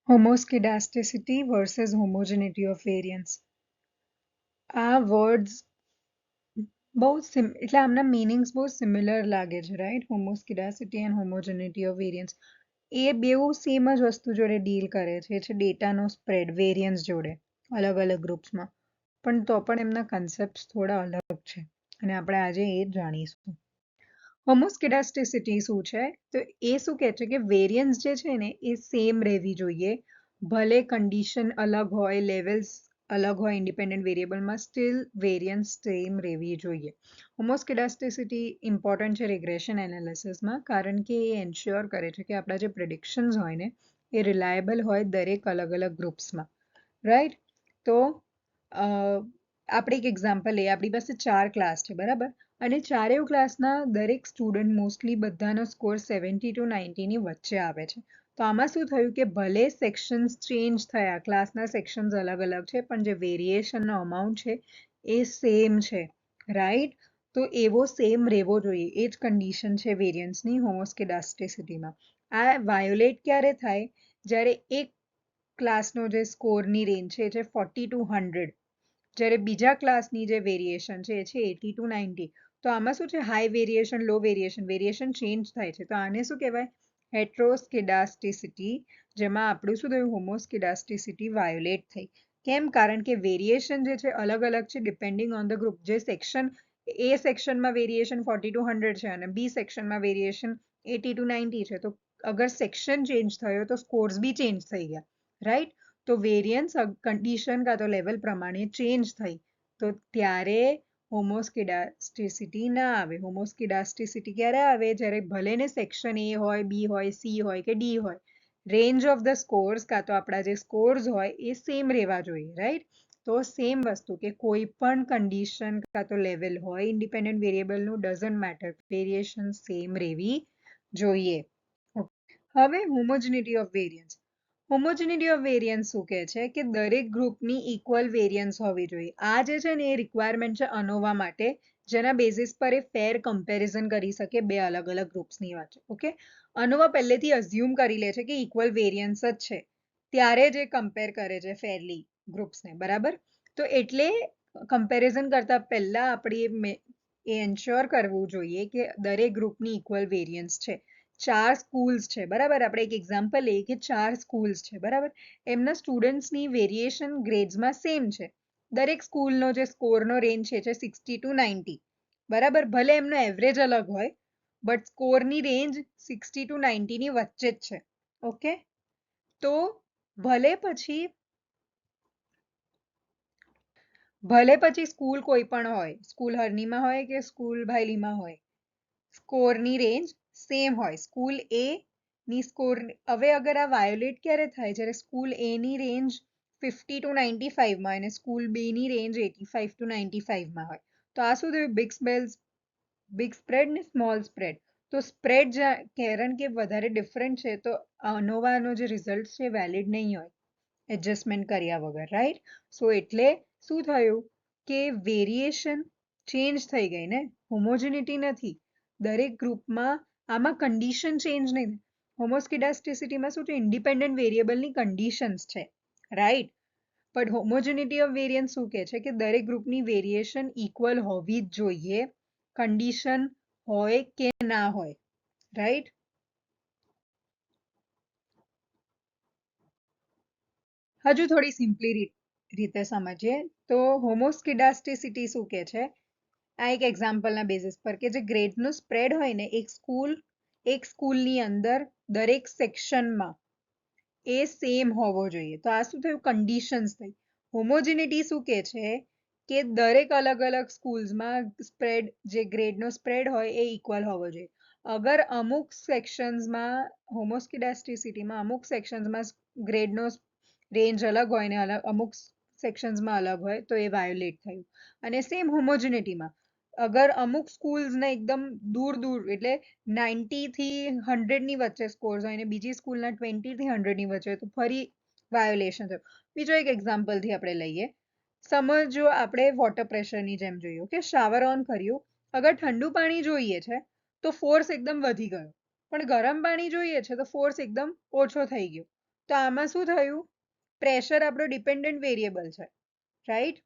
Homoscedasticity versus homogeneity of variance. આ words બહુ એટલે આમના મીનિંગ્સ બહુ સિમિલર લાગે છે, રાઈટ? હોમોસ્કિડાસિટી એન્ડ હોમોજેનિટી ઓફ વેરિયન્સ એ બેઉ સેમ જ વસ્તુ જોડે ડીલ કરે છે ડેટાનો સ્પ્રેડ વેરિયન્સ જોડે અલગ અલગ ગ્રુપ્સમાં, પણ તો પણ એમના કન્સેપ્ટ્સ થોડા અલગ છે અને આપણે આજે એ જ જાણીશું. હોમોસ્કિડાસ્ટિસિટી શું છે? તો એ શું કહે છે કે વેરિયન્સ જે છે ને એ સેમ રહેવી જોઈએ, ભલે કન્ડિશન અલગ હોય, લેવલ્સ અલગ હોય ઇન્ડિપેન્ડન્ટ વેરિયેબલમાં, સ્ટીલ વેરિયન્સ સેમ રહેવી જોઈએ. હોમોસ્કિડાસ્ટિસિટી ઇમ્પોર્ટન્ટ છે રિગ્રેશન એનાલિસિસમાં, કારણ કે એ એન્શ્યોર કરે છે કે આપણા જે પ્રિડિક્શન્સ હોય ને એ રિલાયબલ હોય દરેક અલગ અલગ ગ્રુપ્સમાં, રાઈટ? તો આપણે એક એક્ઝામ્પલ લઈએ. આપણી પાસે 4 ક્લાસ છે, બરાબર? અને ચારેય ક્લાસના દરેક સ્ટુડન્ટ મોસ્ટલી બધાનો સ્કોર 70 to 90 ની વચ્ચે આવે છે. તો આમાં શું થયું કે ભલે સેક્શન્સ ચેન્જ થયા, ક્લાસના સેક્શન્સ અલગ અલગ છે, પણ જે વેરિએશનનો અમાઉન્ટ છે એ સેમ છે, રાઈટ? તો એવો સેમ રહેવો જોઈએ, એ જ કન્ડિશન છે વેરિયન્સની હોમોસ્કિડાસ્ટિસિટીમાં. આ વાયોલેટ ક્યારે થાય? જ્યારે એક ક્લાસનો જે સ્કોરની રેન્જ છે 40 to 100, જ્યારે બીજા ક્લાસની જે વેરિએશન છે એ છે 80 to 90. તો આમાં શું છે? હાઈ વેરિએશન, લો વેરિએશન, વેરિએશન ચેન્જ થાય છે. તો આને શું કહેવાય? હેટ્રોસ્કિડાસ્ટિસિટી, જેમાં આપણું શું થયું? હોમોસ્કિડાસ્ટિસિટી વાયોલેટ થઈ. કેમ? કારણ કે વેરિએશન જે છે અલગ અલગ છે ડિપેન્ડિંગ ઓન ધ ગ્રુપ. જે સેક્શન એ સેક્શનમાં વેરિએશન 40 to 100 છે અને બી સેક્શનમાં વેરિએશન 80 to 90 છે. તો અગર સેક્શન ચેન્જ થયો તો સ્કોર્સ બી ચેન્જ થઈ ગયા, રાઈટ? તો વેરિયન્સ કન્ડિશન કાં તો લેવલ પ્રમાણે ચેન્જ થઈ તો ત્યારે હોમોસ્કિડાસ્ટિસિટી ના આવે. હોમોસ્કિડાસ્ટિસિટી ક્યારે આવે? જ્યારે ભલે ને સેક્શન એ હોય, બી હોય, સી હોય કે ડી હોય, રેન્જ ઓફ ધ સ્કોર્સ કાં તો આપણા જે સ્કોર્સ હોય એ સેમ રહેવા જોઈએ, રાઈટ? તો સેમ વસ્તુ કે કોઈ પણ કન્ડિશન કાં તો લેવલ હોય ઇન્ડિપેન્ડન્ટ વેરિયેબલનું, ડઝન્ટ મેટર, વેરિએશન સેમ રહેવી જોઈએ. હવે homogeneity of variance. Homogeneity of variance શું કહે છે કે દરેક ગ્રુપની ઇક્વલ વેરિયન્સ હોવી જોઈએ. આ જે છે ને એ રિક્વાયરમેન્ટ છે અનોવા માટે, જેના બેઝિસ પર એ ફેર કમ્પેરિઝન કરી શકે બે અલગ અલગ ગ્રુપ્સની વચ્ચે. ઓકે, અનોવા પહેલેથી અઝ્યુમ કરી લે છે કે ઇક્વલ વેરિયન્સ જ છે, ત્યારે જ એ કમ્પેર કરે છે ફેરલી ગ્રુપ્સને, બરાબર? તો એટલે કમ્પેરિઝન કરતા પહેલા આપણે એ એન્શ્યોર કરવું જોઈએ કે દરેક ગ્રુપની ઇક્વલ વેરિયન્સ છે. 4 સ્કૂલ્સ છે, બરાબર? આપણે એક એક્ઝામ્પલ લઈએ કે 4 સ્કૂલ્સ છે, બરાબર? એમના સ્ટુડન્ટ્સની વેરિએશન ગ્રેડ્સમાં સેમ છે. દરેક સ્કૂલનો જે સ્કોરનો રેન્જ છે 60 to 90, બરાબર? ભલે એમનો એવરેજ અલગ હોય, બટ સ્કોરની રેન્જ 60 to 90 ની વચ્ચે જ છે. ઓકે, તો ભલે પછી સ્કૂલ કોઈ પણ હોય, સ્કૂલ હરણીમાં હોય કે સ્કૂલ ભાયલીમાં હોય, સ્કોરની રેન્જ સેમ હોય. સ્કૂલ એ ની સ્કોર હવે અગર આ વાયોલેટ ક્યારે થાય? જ્યારે સ્કૂલ એ ની રેન્જ 50 to 95 માં અને સ્કૂલ બી ની રેન્જ 85 to 95 માં હોય. તો આ શું થયું? બિગ સ્પ્રેડ ને સ્મોલ સ્પ્રેડ. તો સ્પ્રેડ કારણ કે વધારે ડિફરન્ટ છે તો અનોવાનો જે રિઝલ્ટ છે વેલિડ નહીં હોય એડજસ્ટમેન્ટ કર્યા વગર, રાઈટ? સો એટલે શું થયું કે વેરિએશન ચેન્જ થઈ ગઈ ને, હોમોજેનિટી નથી. દરેક ગ્રુપમાં આમાં કન્ડિશન ચેન્જ નહીં. હોમોસ્કિડાસ્ટિસિટીમાં શું છે? ઇન્ડિપેન્ડન્ટ વેરિયેબલની કન્ડિશન્સ છે, રાઈટ? બટ હોમોજેનિટી ઓફ વેરિયન્સ શું કહે છે કે દરેક ગ્રુપની વેરિએશન ઇક્વલ હોવી જ જોઈએ, કન્ડિશન હોય કે ના હોય, રાઈટ? હજુ થોડી સિમ્પલી રીતે સમજીએ તો હોમોસ્કિડાસ્ટિસિટી શું કહે છે? આ એક એક્ઝામ્પલના બેઝિસ પર કે જે ગ્રેડનું સ્પ્રેડ હોય ને, એક સ્કૂલની અંદર દરેક સેક્શનમાં એ સેમ હોવો જોઈએ. તો આ શું થયું? કન્ડિશન્સ થઈ. હોમોજેનિટી શું કહે છે કે દરેક અલગ અલગ સ્કૂલ્સમાં સ્પ્રેડ, જે ગ્રેડનો સ્પ્રેડ હોય એ ઇક્વલ હોવો જોઈએ. અગર અમુક સેક્શન્સમાં હોમોસ્કિડાસ્ટિસિટીમાં અમુક સેક્શન્સમાં ગ્રેડનો રેન્જ અલગ હોય ને અમુક સેક્શન્સમાં અલગ હોય તો એ વાયોલેટ થયું. અને સેમ હોમોજેનિટીમાં અગર અમુક સ્કૂલ્સને એકદમ દૂર એટલે 90 થી 100 ની વચ્ચે સ્કોર્સ હોય અને બીજી સ્કૂલના 20 થી 100 ની વચ્ચે, તો ફરી વાયોલેશન થયું. બીજો એક એક્ઝામ્પલથી આપણે લઈએ. સમજો આપણે વોટર પ્રેશરની જેમ જોઈએ કે શાવર ઓન કર્યું, અગર ઠંડુ પાણી જોઈએ છે તો ફોર્સ એકદમ વધી ગયો, પણ ગરમ પાણી જોઈએ છે તો ફોર્સ એકદમ ઓછો થઈ ગયો. તો આમાં શું થયું? પ્રેશર આપણો ડિપેન્ડન્ટ વેરિયેબલ છે, રાઈટ?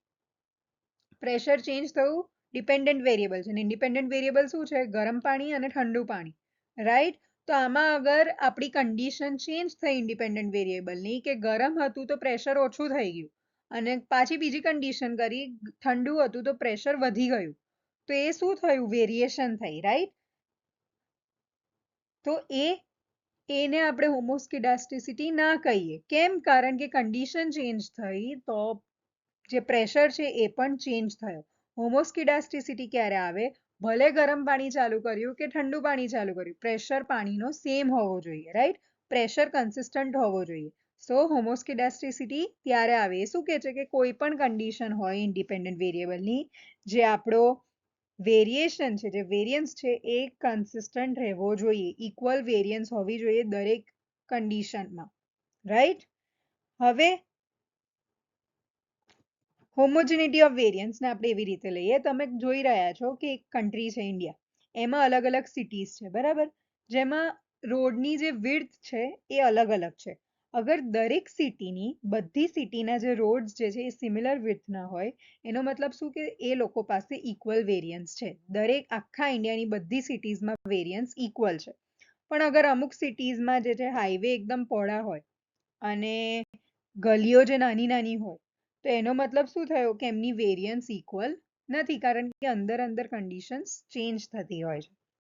પ્રેશર ચેન્જ થયું ડિપેન્ડન્ટ વેરિયેબલ છે, અને ઇન્ડિપેન્ડન્ટ વેરિયેબલ શું છે? ગરમ પાણી અને ઠંડુ પાણી, રાઈટ? તો આમાં અગર આપણી કન્ડિશન ચેન્જ થઈ ઇન્ડિપેન્ડન્ટ વેરિયેબલની કે ગરમ હતું તો પ્રેશર ઓછું થઈ ગયું, અને પાછી બીજી કન્ડિશન કરી ઠંડુ હતું તો પ્રેશર વધી ગયું, તો એ શું થયું? વેરિએશન થઈ, રાઈટ? તો એને આપણે હોમોસ્કિડાસ્ટિસિટી ના કહીએ. કેમ? કારણ કે કન્ડિશન ચેન્જ થઈ તો જે પ્રેશર છે એ પણ ચેન્જ થયો. હોમોસ્કિડાસ્ટિસિટી ક્યારે આવે? ભલે ગરમ પાણી ચાલુ કર્યું કે ઠંડુ પાણી ચાલુ કર્યું, પ્રેશર પાણીનો સેમ હોવો જોઈએ, રાઈટ? પ્રેશર કન્સિસ્ટન્ટ હોવો જોઈએ. સો હોમોસ્કિડાસ્ટિસિટી ત્યારે આવે. એ શું કહે છે કે કોઈ પણ કન્ડિશન હોય ઇન્ડિપેન્ડન્ટ વેરિયેબલની, જે આપણો વેરિએશન છે, જે વેરિયન્સ છે એ કન્સિસ્ટન્ટ રહેવો જોઈએ, ઇક્વલ વેરિયન્સ હોવી જોઈએ દરેક કન્ડિશનમાં, રાઈટ? હવે હોમોજિનિટી ઓફ વેરિયન્સ ને આપણે એવી રીતે લઈએ, તમે જોઈ રહ્યા છો કે એક કન્ટ્રી છે ઇન્ડિયા, એમાં અલગ અલગ સિટીઝ છે, બરાબર? જેમાં રોડની જે વિડ્થ છે એ અલગ અલગ છે. અગર દરેક સિટીની બધી સિટીના જે રોડ્સ જે છે એ સિમિલર વિડ્થના હોય, એનો મતલબ શું કે એ લોકો પાસે ઇક્વલ વેરિયન્સ છે. દરેક આખા ઇન્ડિયાની બધી સિટીઝમાં વેરિયન્સ ઇક્વલ છે. પણ અગર અમુક સિટીઝમાં જે છે હાઈવે એકદમ પહોળા હોય અને ગલીઓ જે નાની નાની હોય, તો એનો મતલબ શું થયો? કે એમની વેરિયન્સ ઇક્વલ નથી, કારણ કે અંદર અંદર કન્ડિશન્સ ચેન્જ થતી હોય છે.